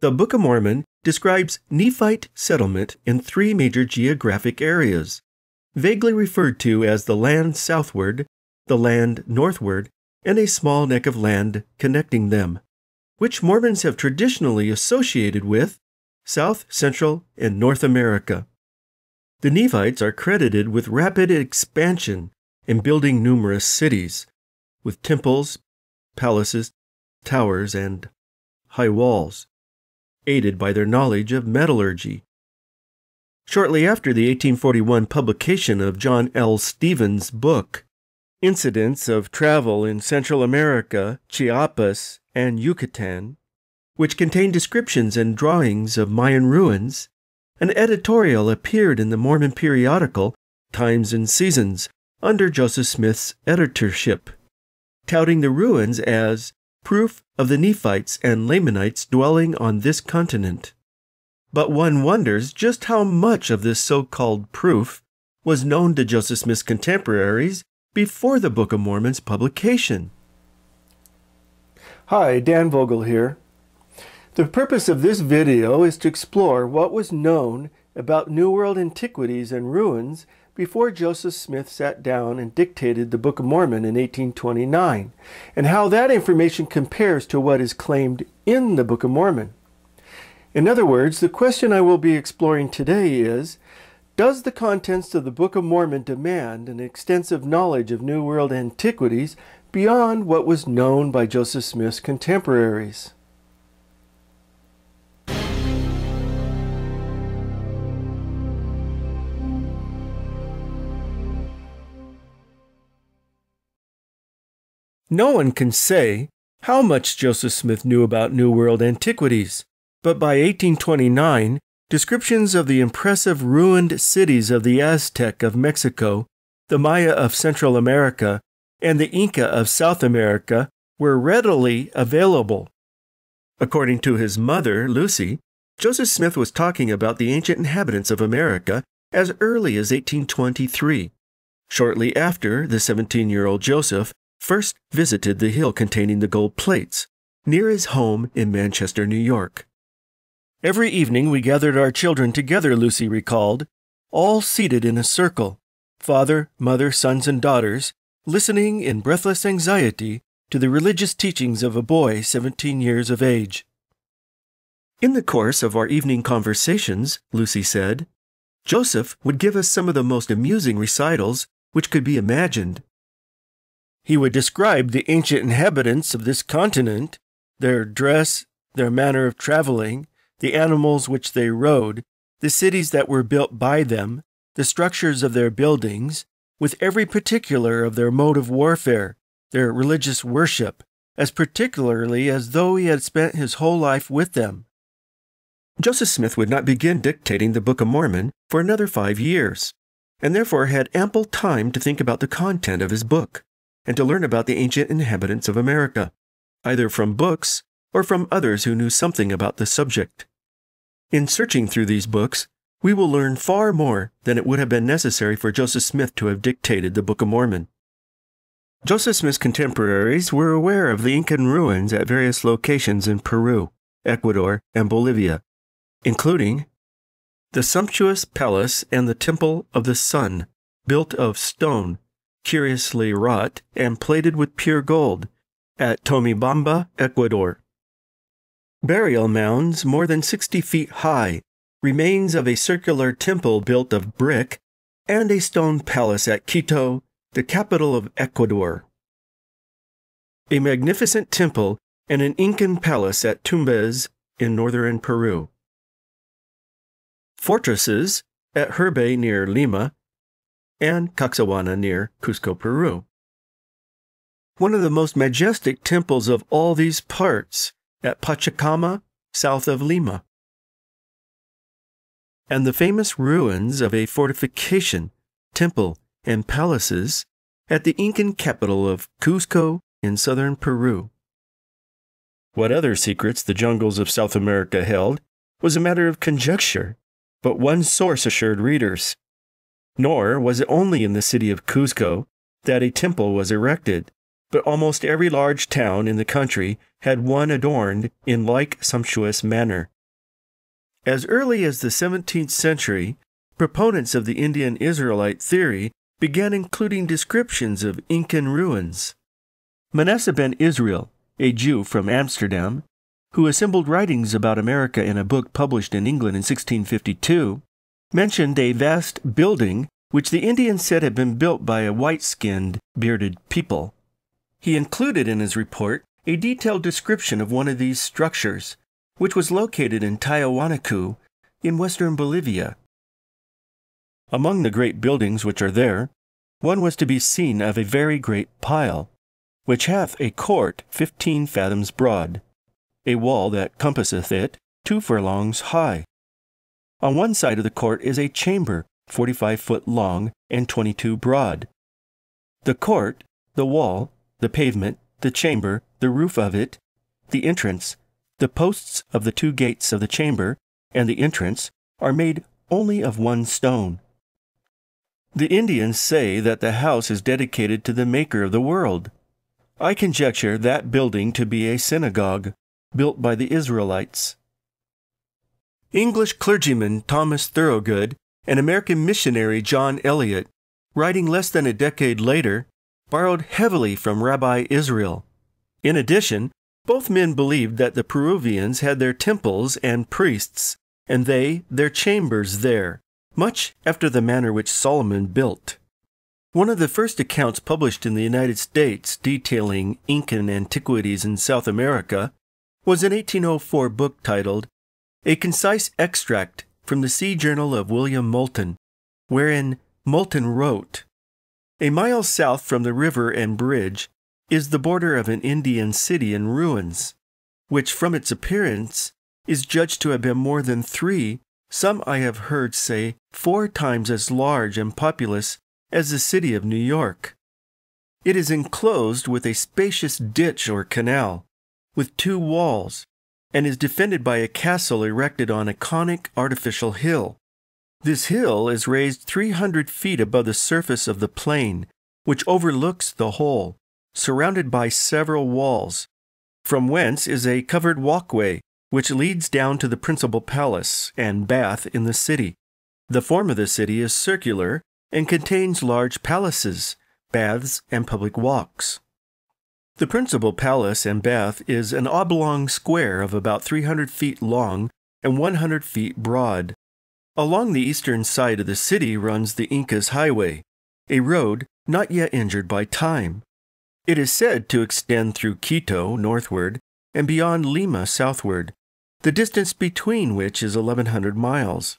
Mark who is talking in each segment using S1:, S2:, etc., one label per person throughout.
S1: The Book of Mormon describes Nephite settlement in three major geographic areas, vaguely referred to as the land southward, the land northward, and a small neck of land connecting them, which Mormons have traditionally associated with South, Central, and North America. The Nephites are credited with rapid expansion and building numerous cities, with temples, palaces, towers, and high walls, aided by their knowledge of metallurgy. Shortly after the 1841 publication of John L. Stevens' book, Incidents of Travel in Central America, Chiapas, and Yucatan, which contained descriptions and drawings of Mayan ruins, an editorial appeared in the Mormon periodical Times and Seasons under Joseph Smith's editorship, touting the ruins as proof of the Nephites and Lamanites dwelling on this continent. But one wonders just how much of this so-called proof was known to Joseph Smith's contemporaries before the Book of Mormon's publication. Hi, Dan Vogel here. The purpose of this video is to explore what was known about New World antiquities and ruins before Joseph Smith sat down and dictated the Book of Mormon in 1829, and how that information compares to what is claimed in the Book of Mormon. In other words, the question I will be exploring today is, does the contents of the Book of Mormon demand an extensive knowledge of New World antiquities beyond what was known by Joseph Smith's contemporaries? No one can say how much Joseph Smith knew about New World antiquities, but by 1829, descriptions of the impressive ruined cities of the Aztec of Mexico, the Maya of Central America, and the Inca of South America were readily available. According to his mother, Lucy, Joseph Smith was talking about the ancient inhabitants of America as early as 1823, shortly after the 17-year-old Joseph first visited the hill containing the gold plates, near his home in Manchester, New York. Every evening we gathered our children together, Lucy recalled, all seated in a circle, father, mother, sons, and daughters, listening in breathless anxiety to the religious teachings of a boy 17 years of age. In the course of our evening conversations, Lucy said, Joseph would give us some of the most amusing recitals which could be imagined. He would describe the ancient inhabitants of this continent, their dress, their manner of traveling, the animals which they rode, the cities that were built by them, the structures of their buildings, with every particular of their mode of warfare, their religious worship, as particularly as though he had spent his whole life with them. Joseph Smith would not begin dictating the Book of Mormon for another 5 years, and therefore had ample time to think about the content of his book, and to learn about the ancient inhabitants of America, either from books or from others who knew something about the subject. In searching through these books, we will learn far more than it would have been necessary for Joseph Smith to have dictated the Book of Mormon. Joseph Smith's contemporaries were aware of the Incan ruins at various locations in Peru, Ecuador, and Bolivia, including the sumptuous palace and the Temple of the Sun, built of stone, curiously wrought and plated with pure gold, at Tomibamba, Ecuador. Burial mounds more than 60 feet high, remains of a circular temple built of brick, and a stone palace at Quito, the capital of Ecuador. A magnificent temple and an Incan palace at Tumbes in northern Peru. Fortresses at Herbe near Lima, and Caxahuana near Cusco, Peru. One of the most majestic temples of all these parts at Pachacama, south of Lima. And the famous ruins of a fortification, temple, and palaces at the Incan capital of Cusco in southern Peru. What other secrets the jungles of South America held was a matter of conjecture, but one source assured readers. Nor was it only in the city of Cusco that a temple was erected, but almost every large town in the country had one adorned in like sumptuous manner. As early as the 17th century, proponents of the Indian Israelite theory began including descriptions of Incan ruins. Manasseh ben Israel, a Jew from Amsterdam, who assembled writings about America in a book published in England in 1652, mentioned a vast building which the Indians said had been built by a white-skinned, bearded people. He included in his report a detailed description of one of these structures, which was located in Tiahuanacu in western Bolivia. Among the great buildings which are there, one was to be seen of a very great pile, which hath a court 15 fathoms broad, a wall that compasseth it 2 furlongs high. On one side of the court is a chamber 45 foot long and 22 broad. The court, the wall, the pavement, the chamber, the roof of it, the entrance, the posts of the 2 gates of the chamber, and the entrance are made only of one stone. The Indians say that the house is dedicated to the Maker of the world. I conjecture that building to be a synagogue, built by the Israelites. English clergyman Thomas Thorogood and American missionary John Eliot, writing less than a decade later, borrowed heavily from Rabbi Israel. In addition, both men believed that the Peruvians had their temples and priests, and they their chambers there, much after the manner which Solomon built. One of the first accounts published in the United States detailing Incan antiquities in South America was an 1804 book titled A Concise Extract from the Sea Journal of William Moulton, wherein Moulton wrote, "A mile south from the river and bridge is the border of an Indian city in ruins, which from its appearance is judged to have been more than 3, some I have heard say 4 times as large and populous as the city of New York. It is enclosed with a spacious ditch or canal, with 2 walls, and is defended by a castle erected on a conic artificial hill. This hill is raised 300 feet above the surface of the plain, which overlooks the whole, surrounded by several walls, from whence is a covered walkway, which leads down to the principal palace and bath in the city. The form of the city is circular and contains large palaces, baths, and public walks. The principal palace and bath is an oblong square of about 300 feet long and 100 feet broad. Along the eastern side of the city runs the Incas Highway, a road not yet injured by time. It is said to extend through Quito northward and beyond Lima southward, the distance between which is 1,100 miles.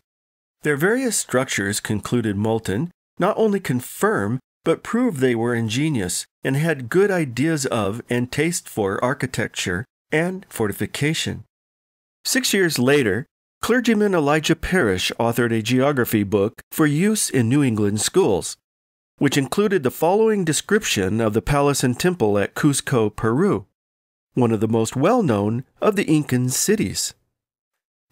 S1: Their various structures, concluded Moulton, not only confirm but prove they were ingenious and had good ideas of and taste for architecture and fortification. 6 years later, clergyman Elijah Parrish authored a geography book for use in New England schools, which included the following description of the palace and temple at Cusco, Peru, one of the most well-known of the Incan cities.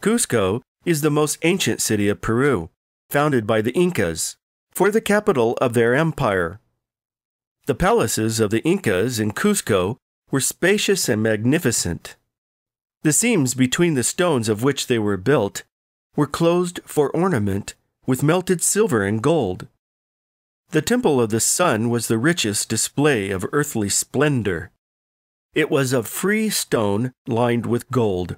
S1: Cusco is the most ancient city of Peru, founded by the Incas, for the capital of their empire. The palaces of the Incas in Cusco were spacious and magnificent. The seams between the stones of which they were built were closed for ornament with melted silver and gold. The temple of the sun was the richest display of earthly splendor. It was of free stone lined with gold.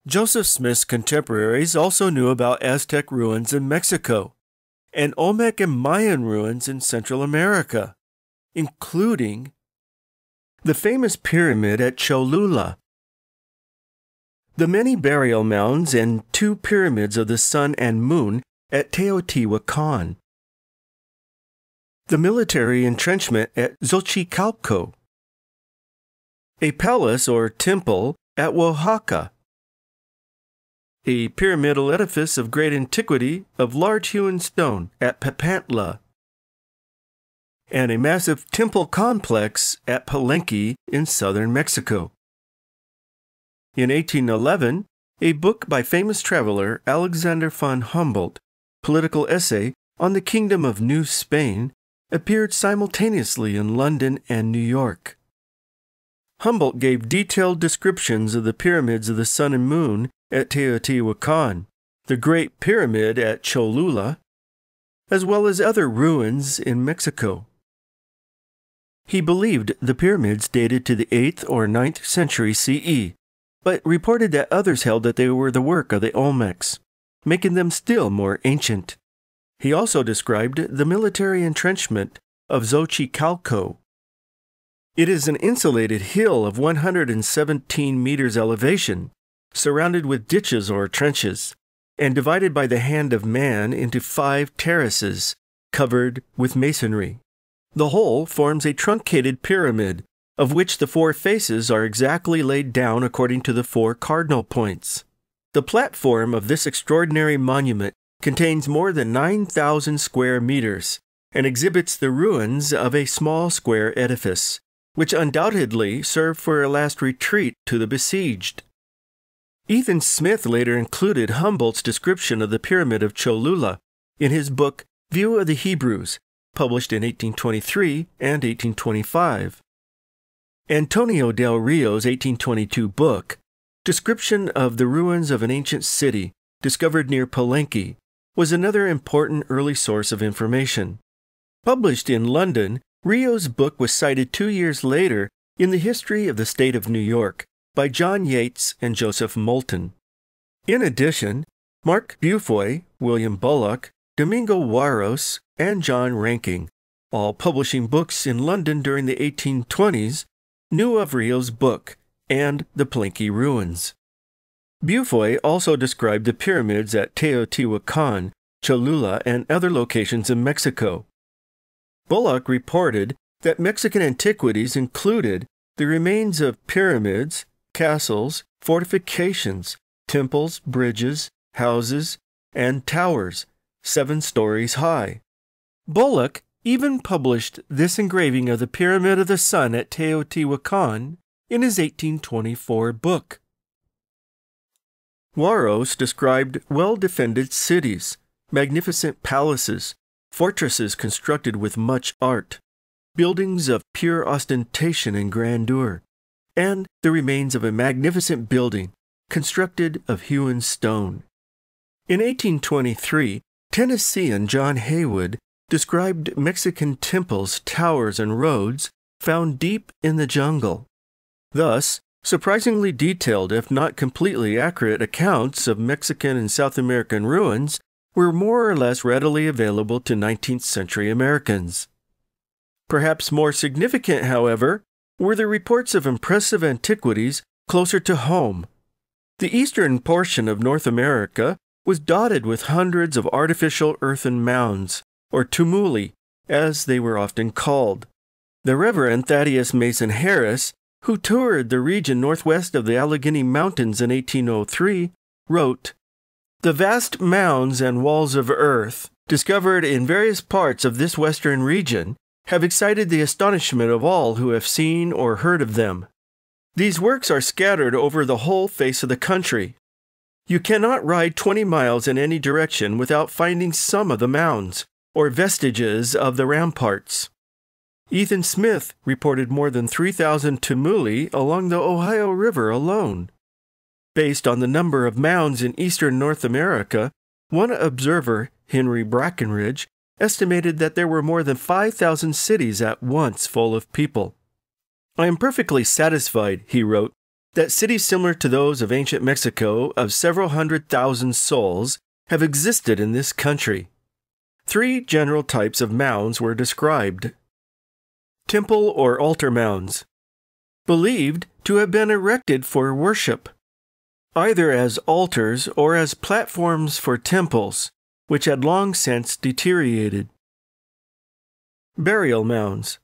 S1: Joseph Smith's contemporaries also knew about Aztec ruins in Mexico and Olmec and Mayan ruins in Central America, including the famous pyramid at Cholula, the many burial mounds and 2 pyramids of the sun and moon at Teotihuacan, the military entrenchment at Xochicalco, a palace or temple at Oaxaca, a pyramidal edifice of great antiquity of large hewn stone at Papantla, and a massive temple complex at Palenque in southern Mexico. In 1811, a book by famous traveler Alexander von Humboldt, Political Essay on the Kingdom of New Spain, appeared simultaneously in London and New York. Humboldt gave detailed descriptions of the pyramids of the sun and moon at Teotihuacan, the Great Pyramid at Cholula, as well as other ruins in Mexico. He believed the pyramids dated to the 8th or 9th century CE, but reported that others held that they were the work of the Olmecs, making them still more ancient. He also described the military entrenchment of Xochicalco. It is an insulated hill of 117 meters elevation, surrounded with ditches or trenches, and divided by the hand of man into 5 terraces, covered with masonry. The whole forms a truncated pyramid, of which the 4 faces are exactly laid down according to the 4 cardinal points. The platform of this extraordinary monument contains more than 9,000 square meters, and exhibits the ruins of a small square edifice, which undoubtedly served for a last retreat to the besieged. Ethan Smith later included Humboldt's description of the Pyramid of Cholula in his book View of the Hebrews, published in 1823 and 1825. Antonio del Rio's 1822 book, Description of the Ruins of an Ancient City Discovered near Palenque, was another important early source of information. Published in London, Rio's book was cited 2 years later in the History of the State of New York by John Yates and Joseph Moulton. In addition, Mark Beaufoy, William Bullock, Domingo Juarros, and John Ranking, all publishing books in London during the 1820s, knew of Rio's book and the Palenque ruins. Beaufoy also described the pyramids at Teotihuacan, Cholula, and other locations in Mexico. Bullock reported that Mexican antiquities included the remains of pyramids, castles, fortifications, temples, bridges, houses, and towers, 7 stories high. Bullock even published this engraving of the Pyramid of the Sun at Teotihuacan in his 1824 book. Juarros described well-defended cities, magnificent palaces, fortresses constructed with much art, buildings of pure ostentation and grandeur, and the remains of a magnificent building constructed of hewn stone. In 1823, Tennessean John Haywood described Mexican temples, towers, and roads found deep in the jungle. Thus, surprisingly detailed, if not completely accurate, accounts of Mexican and South American ruins were more or less readily available to 19th century Americans. Perhaps more significant, however, were the reports of impressive antiquities closer to home. The eastern portion of North America was dotted with hundreds of artificial earthen mounds, or tumuli, as they were often called. The Reverend Thaddeus Mason Harris, who toured the region northwest of the Allegheny Mountains in 1803, wrote, "The vast mounds and walls of earth, discovered in various parts of this western region, have excited the astonishment of all who have seen or heard of them. These works are scattered over the whole face of the country. You cannot ride 20 miles in any direction without finding some of the mounds, or vestiges of the ramparts." Ethan Smith reported more than 3,000 tumuli along the Ohio River alone. Based on the number of mounds in eastern North America, one observer, Henry Brackenridge, estimated that there were more than 5,000 cities at once full of people. "I am perfectly satisfied," he wrote, "that cities similar to those of ancient Mexico of several 100,000 souls have existed in this country." 3 general types of mounds were described. Temple or altar mounds, believed to have been erected for worship, either as altars or as platforms for temples, which had long since deteriorated. Burial mounds,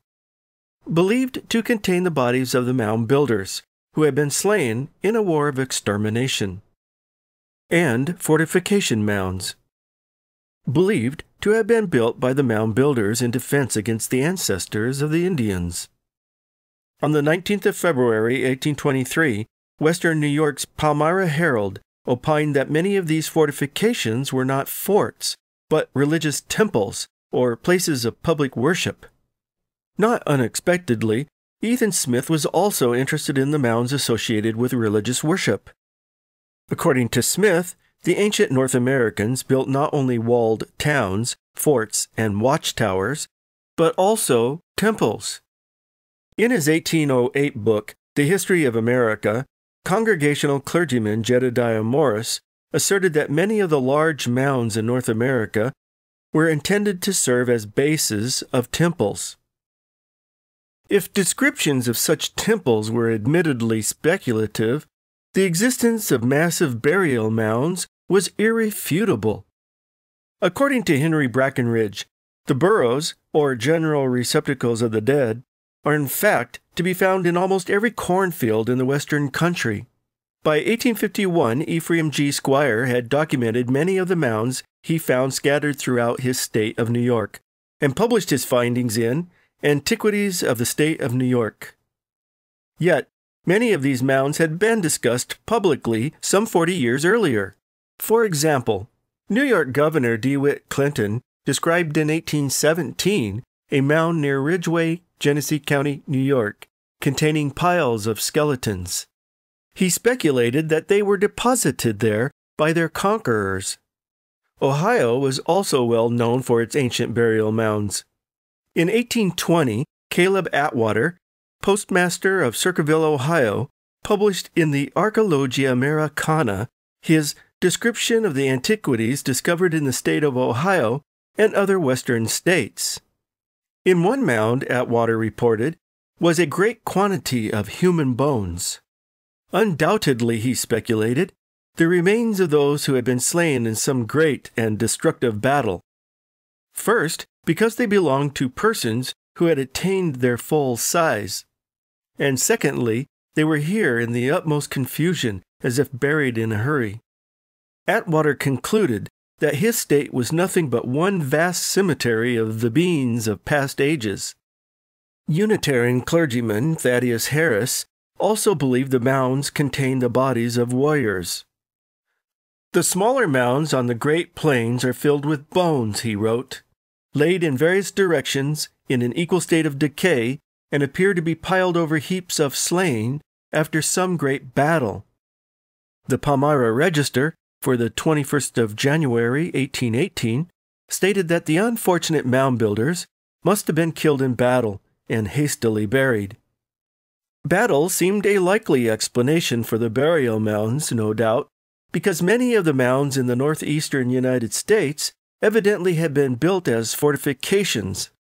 S1: believed to contain the bodies of the mound builders, who had been slain in a war of extermination. And fortification mounds, believed to have been built by the mound builders in defense against the ancestors of the Indians. On the 19th of February, 1823, Western New York's Palmyra Herald opined that many of these fortifications were not forts, but religious temples or places of public worship. Not unexpectedly, Ethan Smith was also interested in the mounds associated with religious worship. According to Smith, the ancient North Americans built not only walled towns, forts, and watchtowers, but also temples. In his 1808 book, The History of America, Congregational clergyman Jedediah Morris asserted that many of the large mounds in North America were intended to serve as bases of temples. If descriptions of such temples were admittedly speculative, the existence of massive burial mounds was irrefutable. According to Henry Brackenridge, the burrows, or general receptacles of the dead, are in fact to be found in almost every cornfield in the western country. By 1851, Ephraim G. Squire had documented many of the mounds he found scattered throughout his state of New York, and published his findings in Antiquities of the State of New York. Yet, many of these mounds had been discussed publicly some 40 years earlier. For example, New York Governor DeWitt Clinton described in 1817 a mound near Ridgeway, Genesee County, New York, containing piles of skeletons. He speculated that they were deposited there by their conquerors. Ohio was also well known for its ancient burial mounds. In 1820, Caleb Atwater, postmaster of Circleville, Ohio, published in the Archaeologia Americana his description of the antiquities discovered in the state of Ohio and other western states. In one mound, Atwater reported, was a great quantity of human bones. Undoubtedly, he speculated, the remains of those who had been slain in some great and destructive battle. First, because they belonged to persons who had attained their full size. And secondly, they were here in the utmost confusion, as if buried in a hurry. Atwater concluded that his state was nothing but one vast cemetery of the beings of past ages. Unitarian clergyman Thaddeus Harris also believed the mounds contained the bodies of warriors. The smaller mounds on the Great Plains are filled with bones, he wrote, laid in various directions in an equal state of decay, and appear to be piled over heaps of slain after some great battle. The Palmyra Register, for the 21st of January, 1818, stated that the unfortunate mound builders must have been killed in battle and hastily buried. Battle seemed a likely explanation for the burial mounds, no doubt, because many of the mounds in the northeastern United States evidently had been built as fortifications.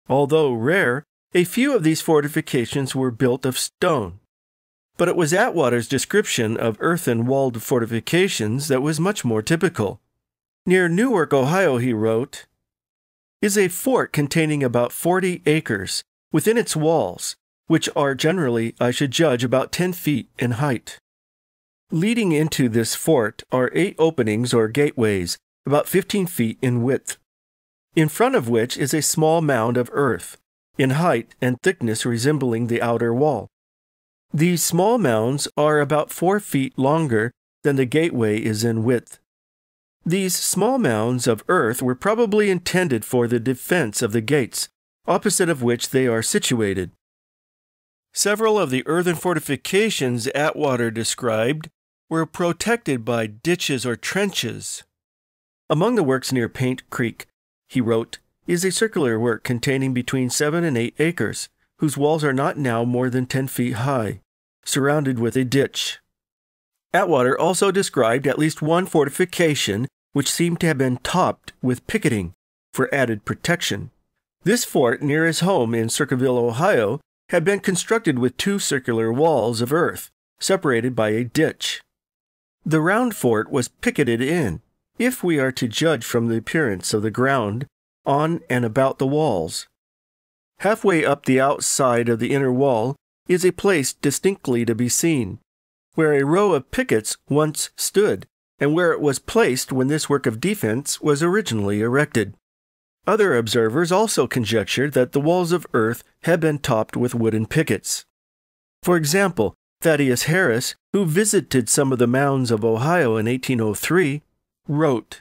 S1: Although rare, a few of these fortifications were built of stone. But it was Atwater's description of earthen-walled fortifications that was much more typical. Near Newark, Ohio, he wrote, is a fort containing about 40 acres within its walls, which are generally, I should judge, about 10 feet in height. Leading into this fort are 8 openings or gateways, about 15 feet in width, in front of which is a small mound of earth, in height and thickness resembling the outer wall. These small mounds are about 4 feet longer than the gateway is in width. These small mounds of earth were probably intended for the defense of the gates, opposite of which they are situated. Several of the earthen fortifications Atwater described were protected by ditches or trenches. Among the works near Paint Creek, he wrote, is a circular work containing between 7 and 8 acres, whose walls are not now more than 10 feet high, surrounded with a ditch. Atwater also described at least one fortification which seemed to have been topped with picketing for added protection. This fort near his home in Circleville, Ohio, had been constructed with 2 circular walls of earth, separated by a ditch. The round fort was picketed in, if we are to judge from the appearance of the ground on and about the walls. Halfway up the outside of the inner wall is a place distinctly to be seen, where a row of pickets once stood, and where it was placed when this work of defense was originally erected. Other observers also conjectured that the walls of earth had been topped with wooden pickets. For example, Thaddeus Harris, who visited some of the mounds of Ohio in 1803, wrote,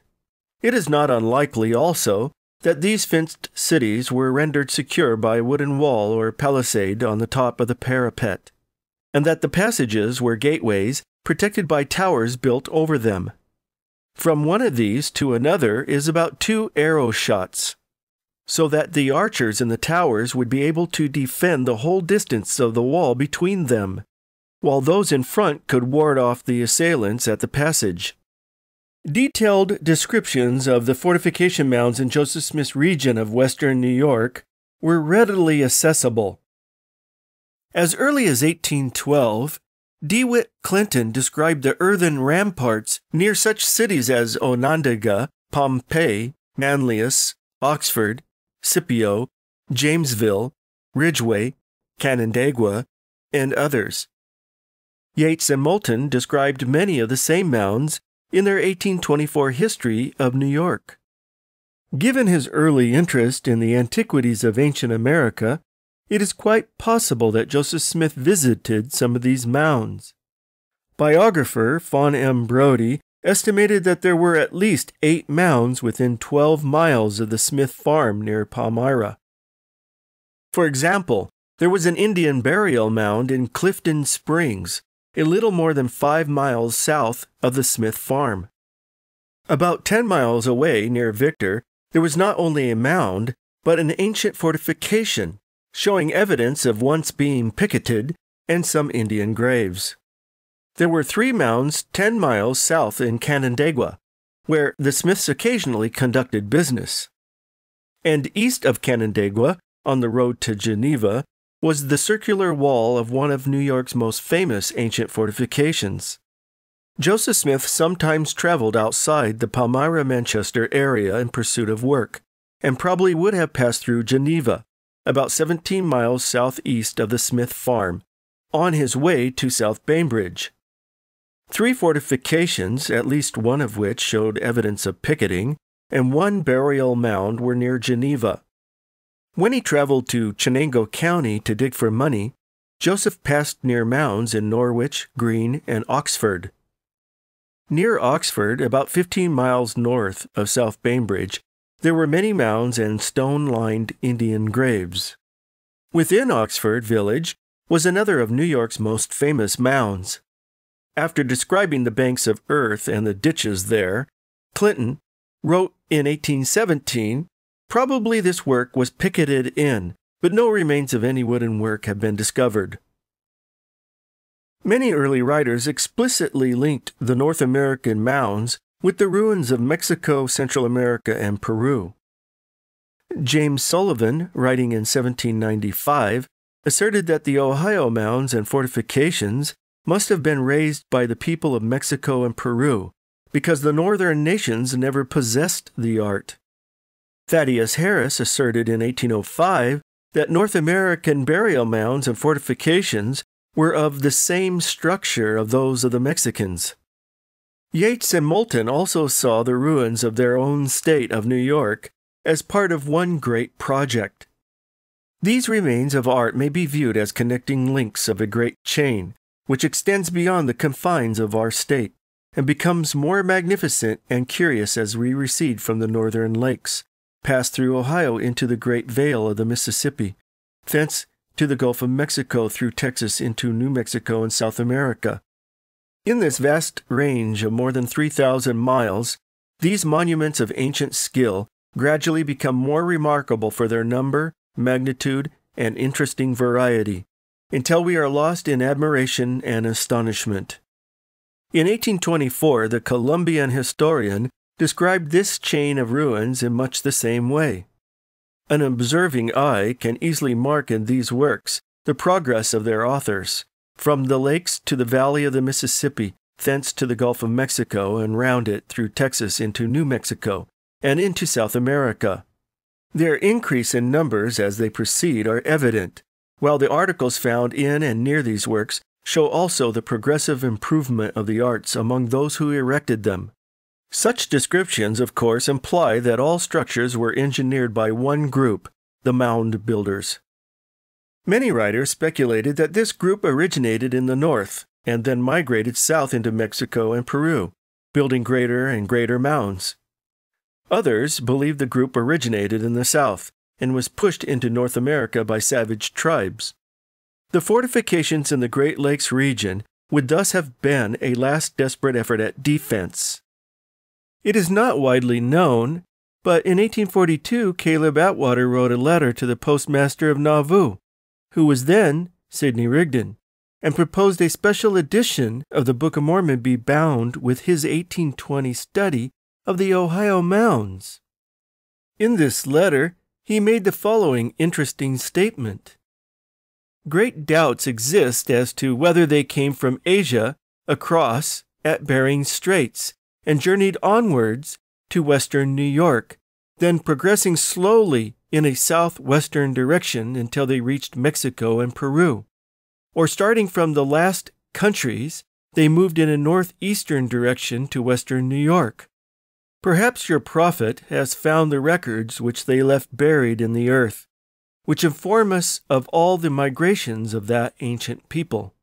S1: it is not unlikely also that these fenced cities were rendered secure by a wooden wall or palisade on the top of the parapet, and that the passages were gateways protected by towers built over them. From one of these to another is about 2 arrow shots, so that the archers in the towers would be able to defend the whole distance of the wall between them, while those in front could ward off the assailants at the passage. Detailed descriptions of the fortification mounds in Joseph Smith's region of western New York were readily accessible. As early as 1812, DeWitt Clinton described the earthen ramparts near such cities as Onondaga, Pompeii, Manlius, Oxford, Scipio, Jamesville, Ridgeway, Canandaigua, and others. Yates and Moulton described many of the same mounds in their 1824 History of New York. Given his early interest in the antiquities of ancient America, it is quite possible that Joseph Smith visited some of these mounds. Biographer Fawn M. Brody estimated that there were at least 8 mounds within 12 miles of the Smith farm near Palmyra. For example, there was an Indian burial mound in Clifton Springs, a little more than 5 miles south of the Smith farm. About 10 miles away, near Victor, there was not only a mound, but an ancient fortification, showing evidence of once being picketed and some Indian graves. There were 3 mounds 10 miles south in Canandaigua, where the Smiths occasionally conducted business. And east of Canandaigua, on the road to Geneva, was the circular wall of one of New York's most famous ancient fortifications. Joseph Smith sometimes traveled outside the Palmyra-Manchester area in pursuit of work, and probably would have passed through Geneva, about 17 miles southeast of the Smith farm, on his way to South Bainbridge. 3 fortifications, at least one of which showed evidence of picketing, and 1 burial mound were near Geneva. When he traveled to Chenango County to dig for money, Joseph passed near mounds in Norwich, Greene, and Oxford. Near Oxford, about 15 miles north of South Bainbridge, there were many mounds and stone-lined Indian graves. Within Oxford village was another of New York's most famous mounds. After describing the banks of earth and the ditches there, Clinton wrote in 1817, "Probably this work was picketed in, but no remains of any wooden work have been discovered." Many early writers explicitly linked the North American mounds with the ruins of Mexico, Central America, and Peru. James Sullivan, writing in 1795, asserted that the Ohio mounds and fortifications must have been raised by the people of Mexico and Peru, because the northern nations never possessed the art. Thaddeus Harris asserted in 1805 that North American burial mounds and fortifications were of the same structure of those of the Mexicans. Yates and Moulton also saw the ruins of their own state of New York as part of one great project. These remains of art may be viewed as connecting links of a great chain, which extends beyond the confines of our state, and becomes more magnificent and curious as we recede from the northern lakes, pass through Ohio into the Great Vale of the Mississippi, thence to the Gulf of Mexico through Texas into New Mexico and South America. In this vast range of more than 3,000 miles, these monuments of ancient skill gradually become more remarkable for their number, magnitude, and interesting variety, until we are lost in admiration and astonishment. In 1824, the Columbian historian described this chain of ruins in much the same way. An observing eye can easily mark in these works the progress of their authors, from the lakes to the valley of the Mississippi, thence to the Gulf of Mexico, and round it through Texas into New Mexico, and into South America. Their increase in numbers as they proceed are evident, while the articles found in and near these works show also the progressive improvement of the arts among those who erected them. Such descriptions, of course, imply that all structures were engineered by one group, the mound builders. Many writers speculated that this group originated in the north and then migrated south into Mexico and Peru, building greater and greater mounds. Others believe the group originated in the south and was pushed into North America by savage tribes. The fortifications in the Great Lakes region would thus have been a last desperate effort at defense. It is not widely known, but in 1842 Caleb Atwater wrote a letter to the postmaster of Nauvoo, who was then Sidney Rigdon, and proposed a special edition of the Book of Mormon be bound with his 1820 study of the Ohio mounds. In this letter, he made the following interesting statement. Great doubts exist as to whether they came from Asia across at Bering Straits and journeyed onwards to western New York, then progressing slowly in a southwestern direction until they reached Mexico and Peru. Or starting from the last countries, they moved in a northeastern direction to western New York. Perhaps your prophet has found the records which they left buried in the earth, which inform us of all the migrations of that ancient people.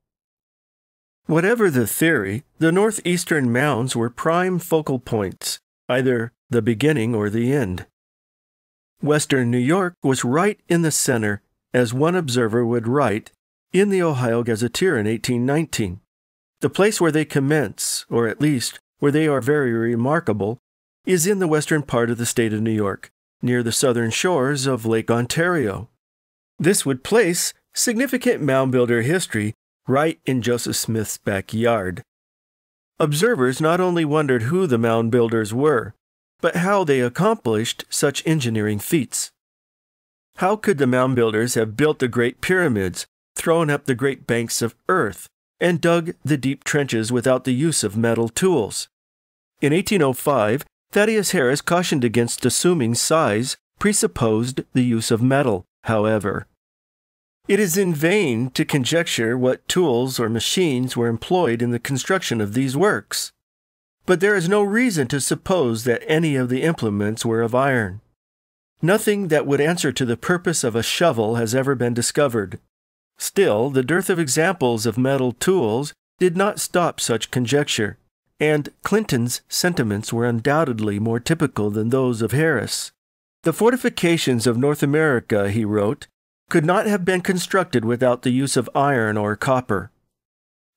S1: Whatever the theory, the northeastern mounds were prime focal points, either the beginning or the end. Western New York was right in the center, as one observer would write in the Ohio Gazetteer in 1819. The place where they commence, or at least where they are very remarkable, is in the western part of the state of New York, near the southern shores of Lake Ontario. This would place significant mound builder history right in Joseph Smith's backyard. Observers not only wondered who the mound builders were, but how they accomplished such engineering feats. How could the mound builders have built the great pyramids, thrown up the great banks of earth, and dug the deep trenches without the use of metal tools? In 1805, Thaddeus Harris cautioned against assuming size presupposed the use of metal, however. It is in vain to conjecture what tools or machines were employed in the construction of these works. But there is no reason to suppose that any of the implements were of iron. Nothing that would answer to the purpose of a shovel has ever been discovered. Still, the dearth of examples of metal tools did not stop such conjecture, and Clinton's sentiments were undoubtedly more typical than those of Harris. The fortifications of North America, he wrote, could not have been constructed without the use of iron or copper.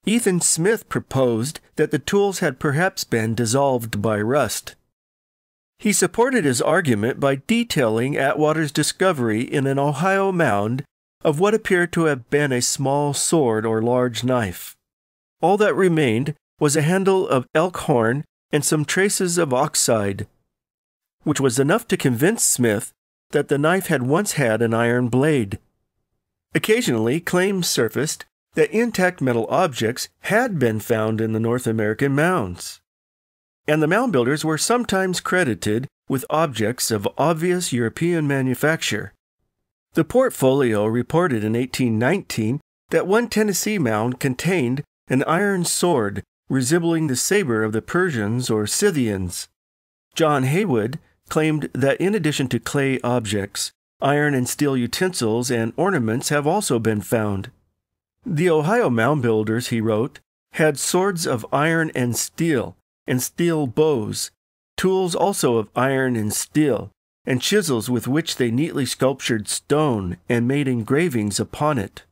S1: Ethan Smith proposed that the tools had perhaps been dissolved by rust. He supported his argument by detailing Atwater's discovery in an Ohio mound of what appeared to have been a small sword or large knife. All that remained was a handle of elk horn and some traces of oxide, which was enough to convince Smith that the knife had once had an iron blade. Occasionally, claims surfaced that intact metal objects had been found in the North American mounds, and the mound builders were sometimes credited with objects of obvious European manufacture. The Portfolio reported in 1819 that one Tennessee mound contained an iron sword resembling the saber of the Persians or Scythians. John Haywood claimed that in addition to clay objects, iron and steel utensils and ornaments have also been found. The Ohio mound builders, he wrote, had swords of iron and steel bows, tools also of iron and steel, and chisels with which they neatly sculptured stone and made engravings upon it.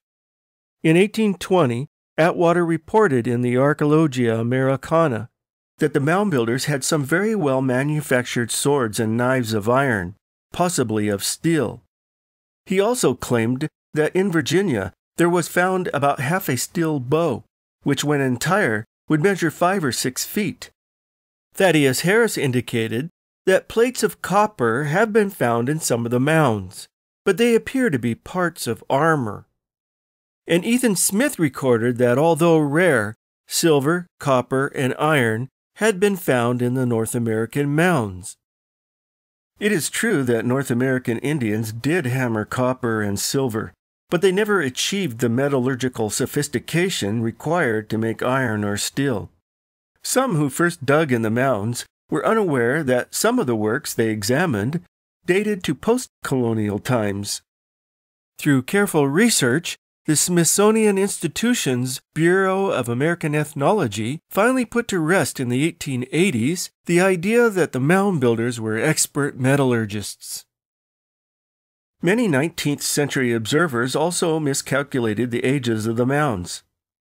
S1: In 1820, Atwater reported in the Archaeologia Americana that the mound builders had some very well manufactured swords and knives of iron, possibly of steel. He also claimed that in Virginia there was found about half a steel bow, which when entire would measure 5 or 6 feet. Thaddeus Harris indicated that plates of copper have been found in some of the mounds, but they appear to be parts of armor. And Ethan Smith recorded that although rare, silver, copper, and iron had been found in the North American mounds. It is true that North American Indians did hammer copper and silver, but they never achieved the metallurgical sophistication required to make iron or steel. Some who first dug in the mounds were unaware that some of the works they examined dated to post-colonial times. Through careful research, the Smithsonian Institution's Bureau of American Ethnology finally put to rest in the 1880s the idea that the mound builders were expert metallurgists. Many 19th century observers also miscalculated the ages of the mounds.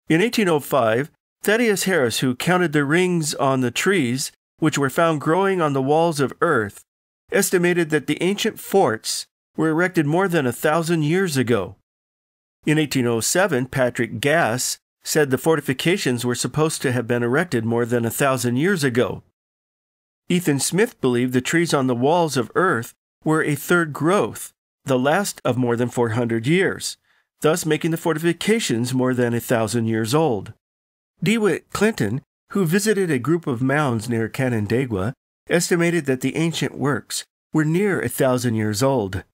S1: In 1805, Thaddeus Harris, who counted the rings on the trees which were found growing on the walls of earth, estimated that the ancient forts were erected more than 1,000 years ago. In 1807, Patrick Gass said the fortifications were supposed to have been erected more than 1,000 years ago. Ethan Smith believed the trees on the walls of earth were a third growth, the last of more than 400 years, thus making the fortifications more than 1,000 years old. DeWitt Clinton, who visited a group of mounds near Canandaigua, estimated that the ancient works were near 1,000 years old.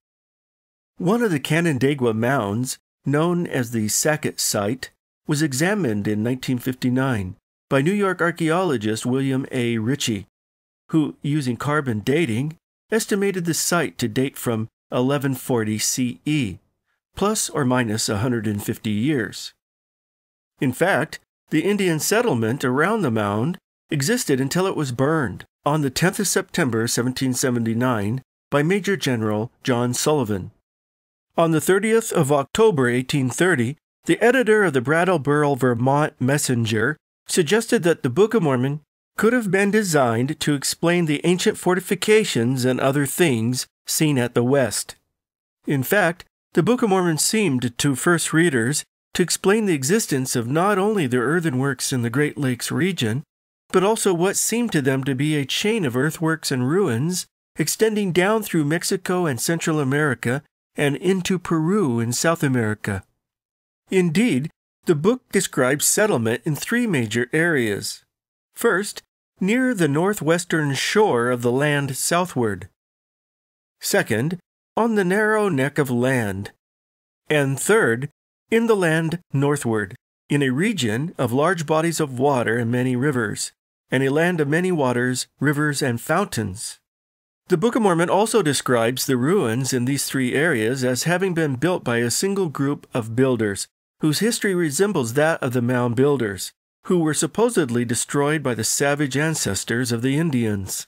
S1: One of the Canandaigua mounds, known as the Sackett Site, was examined in 1959 by New York archaeologist William A. Ritchie, who, using carbon dating, estimated the site to date from 1140 CE, plus or minus 150 years. In fact, the Indian settlement around the mound existed until it was burned on the 10th of September 1779 by Major General John Sullivan. On the 30th of October 1830, the editor of the Brattleboro, Vermont Messenger suggested that the Book of Mormon could have been designed to explain the ancient fortifications and other things seen at the West. In fact, the Book of Mormon seemed to first readers to explain the existence of not only the earthenworks in the Great Lakes region, but also what seemed to them to be a chain of earthworks and ruins extending down through Mexico and Central America and into Peru in South America. Indeed, the book describes settlement in three major areas. First, near the northwestern shore of the land southward. Second, on the narrow neck of land. And third, in the land northward, in a region of large bodies of water and many rivers, and a land of many waters, rivers, and fountains. The Book of Mormon also describes the ruins in these three areas as having been built by a single group of builders, whose history resembles that of the mound builders, who were supposedly destroyed by the savage ancestors of the Indians.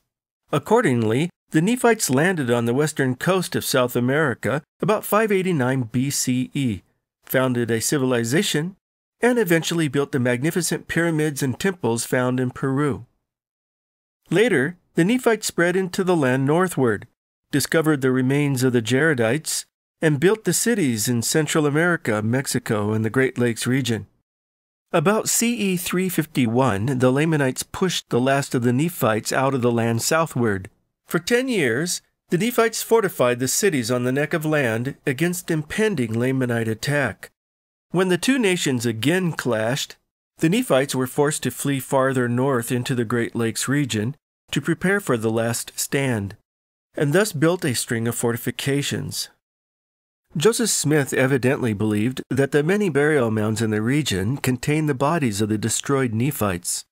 S1: Accordingly, the Nephites landed on the western coast of South America about 589 BCE, founded a civilization, and eventually built the magnificent pyramids and temples found in Peru. Later, the Nephites spread into the land northward, discovered the remains of the Jaredites, and built the cities in Central America, Mexico, and the Great Lakes region. About CE 351, the Lamanites pushed the last of the Nephites out of the land southward. For 10 years, the Nephites fortified the cities on the neck of land against impending Lamanite attack. When the two nations again clashed, the Nephites were forced to flee farther north into the Great Lakes region to prepare for the last stand, and thus built a string of fortifications. Joseph Smith evidently believed that the many burial mounds in the region contained the bodies of the destroyed Nephites,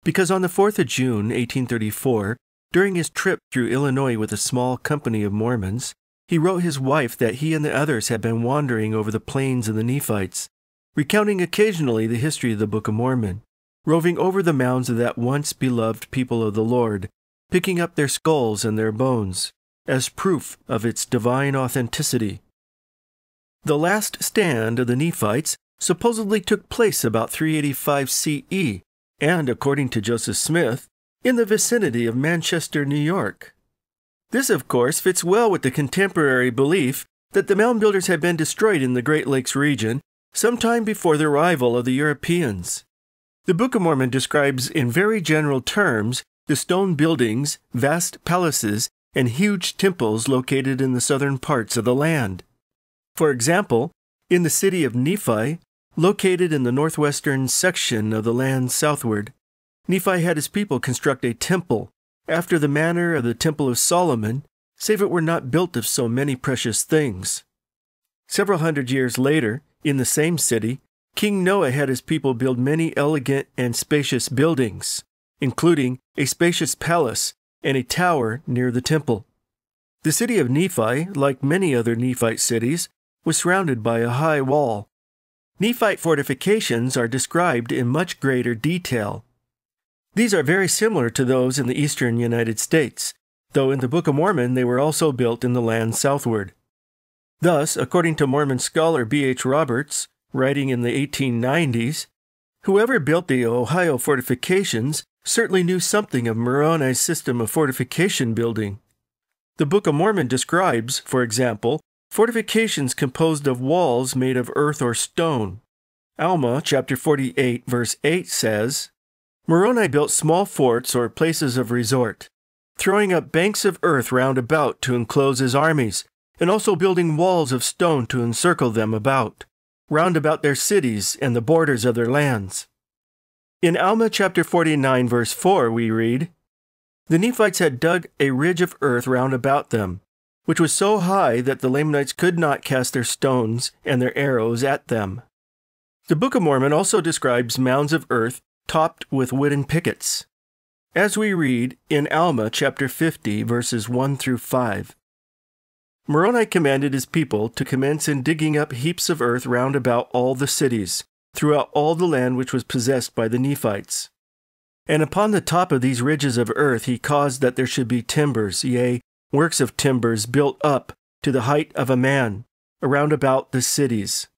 S1: because on the 4th of June, 1834, during his trip through Illinois with a small company of Mormons, he wrote his wife that he and the others had been wandering over the plains of the Nephites, recounting occasionally the history of the Book of Mormon, roving over the mounds of that once beloved people of the Lord, picking up their skulls and their bones, as proof of its divine authenticity. The last stand of the Nephites supposedly took place about 385 CE, and, according to Joseph Smith, in the vicinity of Manchester, New York. This, of course, fits well with the contemporary belief that the mound builders had been destroyed in the Great Lakes region sometime before the arrival of the Europeans. The Book of Mormon describes in very general terms the stone buildings, vast palaces, and huge temples located in the southern parts of the land. For example, in the city of Nephi, located in the northwestern section of the land southward, Nephi had his people construct a temple, after the manner of the Temple of Solomon, save it were not built of so many precious things. Several hundred years later, in the same city, King Noah had his people build many elegant and spacious buildings, including a spacious palace and a tower near the temple. The city of Nephi, like many other Nephite cities, was surrounded by a high wall. Nephite fortifications are described in much greater detail. These are very similar to those in the eastern United States, though in the Book of Mormon they were also built in the land southward. Thus, according to Mormon scholar B.H. Roberts, writing in the 1890s, whoever built the Ohio fortifications certainly knew something of Moroni's system of fortification building. The Book of Mormon describes, for example, fortifications composed of walls made of earth or stone. Alma, chapter 48, verse 8 says, Moroni built small forts or places of resort, throwing up banks of earth round about to enclose his armies, and also building walls of stone to encircle them about, round about their cities and the borders of their lands. In Alma chapter 49, verse 4, we read, The Nephites had dug a ridge of earth round about them, which was so high that the Lamanites could not cast their stones and their arrows at them. The Book of Mormon also describes mounds of earth topped with wooden pickets. As we read in Alma chapter 50, verses 1 through 5, Moroni commanded his people to commence in digging up heaps of earth round about all the cities, throughout all the land which was possessed by the Nephites. And upon the top of these ridges of earth he caused that there should be timbers, yea, works of timbers built up to the height of a man, around about the cities.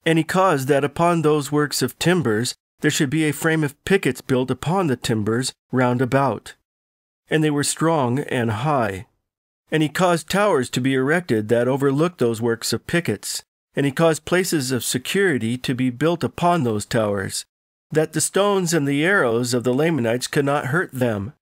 S1: And he caused that upon those works of timbers there should be a frame of pickets built upon the timbers round about. And they were strong and high. And he caused towers to be erected that overlooked those works of pickets. And he caused places of security to be built upon those towers, that the stones and the arrows of the Lamanites could not hurt them.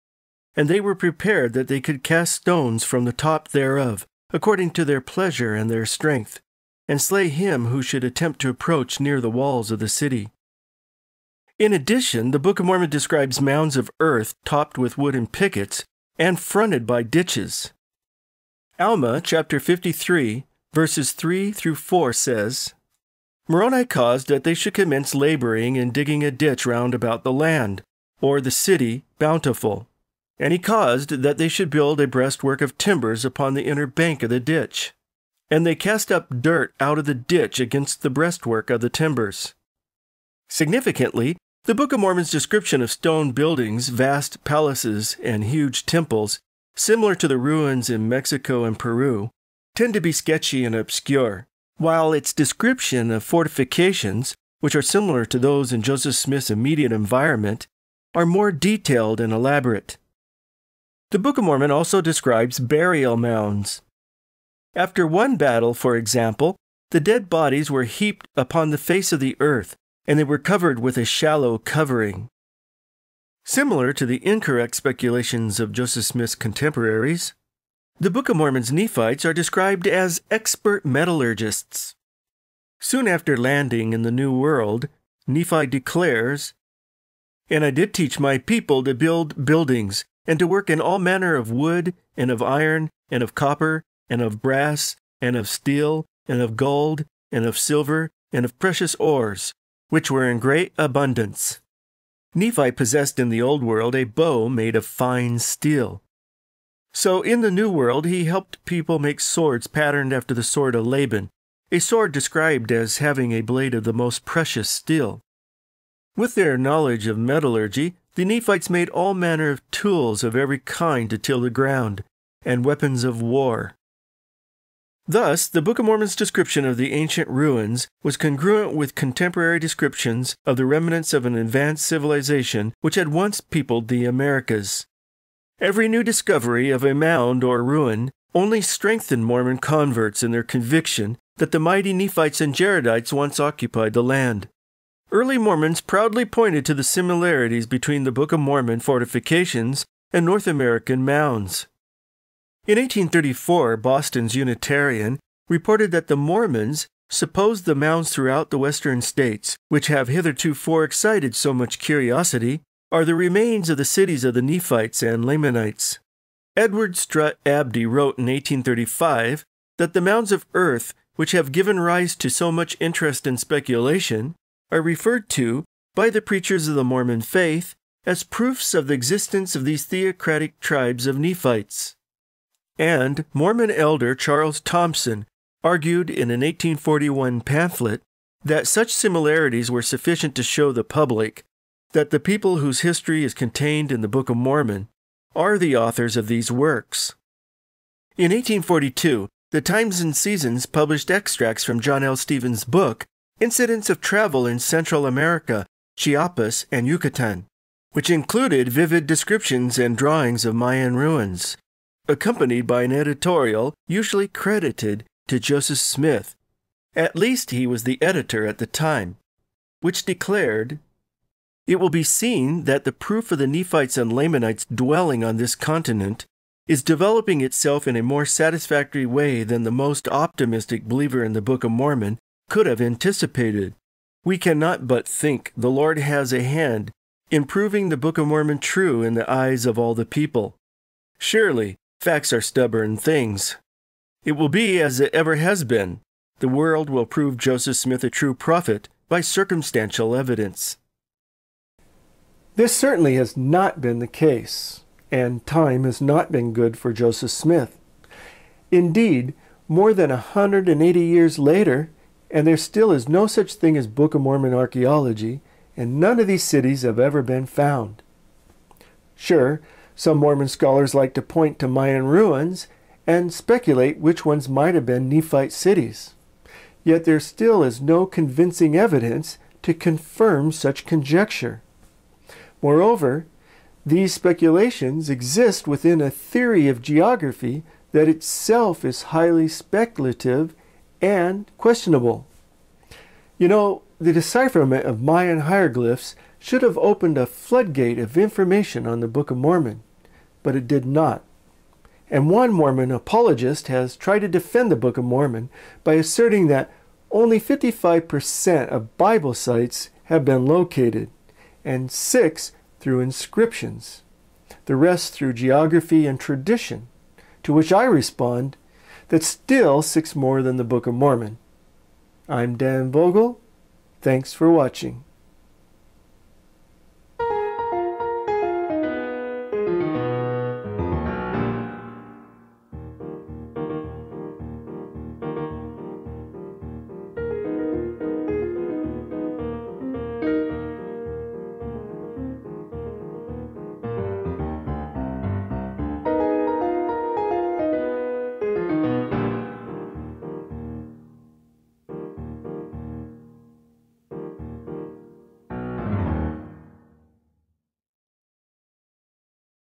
S1: And they were prepared that they could cast stones from the top thereof, according to their pleasure and their strength, and slay him who should attempt to approach near the walls of the city. In addition, the Book of Mormon describes mounds of earth topped with wooden pickets and fronted by ditches. Alma chapter 53, verses 3 through 4 says, Moroni caused that they should commence laboring in digging a ditch round about the land, or the city, Bountiful. And he caused that they should build a breastwork of timbers upon the inner bank of the ditch. And they cast up dirt out of the ditch against the breastwork of the timbers. Significantly, the Book of Mormon's description of stone buildings, vast palaces, and huge temples, similar to the ruins in Mexico and Peru, tend to be sketchy and obscure, while its description of fortifications, which are similar to those in Joseph Smith's immediate environment, are more detailed and elaborate. The Book of Mormon also describes burial mounds. After one battle, for example, the dead bodies were heaped upon the face of the earth, and they were covered with a shallow covering. Similar to the incorrect speculations of Joseph Smith's contemporaries, the Book of Mormon's Nephites are described as expert metallurgists. Soon after landing in the New World, Nephi declares, And I did teach my people to build buildings, and to work in all manner of wood, and of iron, and of copper, and of brass, and of steel, and of gold, and of silver, and of precious ores, which were in great abundance. Nephi possessed in the Old World a bow made of fine steel. So in the New World he helped people make swords patterned after the sword of Laban, a sword described as having a blade of the most precious steel. With their knowledge of metallurgy, the Nephites made all manner of tools of every kind to till the ground, and weapons of war. Thus, the Book of Mormon's description of the ancient ruins was congruent with contemporary descriptions of the remnants of an advanced civilization which had once peopled the Americas. Every new discovery of a mound or ruin only strengthened Mormon converts in their conviction that the mighty Nephites and Jaredites once occupied the land. Early Mormons proudly pointed to the similarities between the Book of Mormon fortifications and North American mounds. In 1834, Boston's Unitarian reported that the Mormons supposed the mounds throughout the western states, which have heretofore excited so much curiosity, are the remains of the cities of the Nephites and Lamanites. Edward Strutt Abdy wrote in 1835 that the mounds of earth, which have given rise to so much interest and speculation, are referred to by the preachers of the Mormon faith as proofs of the existence of these theocratic tribes of Nephites. And Mormon elder Charles Thompson argued in an 1841 pamphlet that such similarities were sufficient to show the public that the people whose history is contained in the Book of Mormon are the authors of these works. In 1842, the Times and Seasons published extracts from John L. Stevens' book, Incidents of Travel in Central America, Chiapas, and Yucatan, which included vivid descriptions and drawings of Mayan ruins, accompanied by an editorial usually credited to Joseph Smith. At least he was the editor at the time, which declared, "It will be seen that the proof of the Nephites and Lamanites dwelling on this continent is developing itself in a more satisfactory way than the most optimistic believer in the Book of Mormon could have anticipated. We cannot but think the Lord has a hand in proving the Book of Mormon true in the eyes of all the people. Surely, facts are stubborn things. It will be as it ever has been. The world will prove Joseph Smith a true prophet by circumstantial evidence." This certainly has not been the case, and time has not been good for Joseph Smith. Indeed, more than 180 years later, and there still is no such thing as Book of Mormon archaeology, and none of these cities have ever been found. Sure, some Mormon scholars like to point to Mayan ruins and speculate which ones might have been Nephite cities. Yet there still is no convincing evidence to confirm such conjecture. Moreover, these speculations exist within a theory of geography that itself is highly speculative and questionable. You know, the decipherment of Mayan hieroglyphs should have opened a floodgate of information on the Book of Mormon, but it did not. And one Mormon apologist has tried to defend the Book of Mormon by asserting that only 55% of Bible sites have been located, and 6 through inscriptions, the rest through geography and tradition, to which I respond, that's still 6 more than the Book of Mormon. I'm Dan Vogel. Thanks for watching.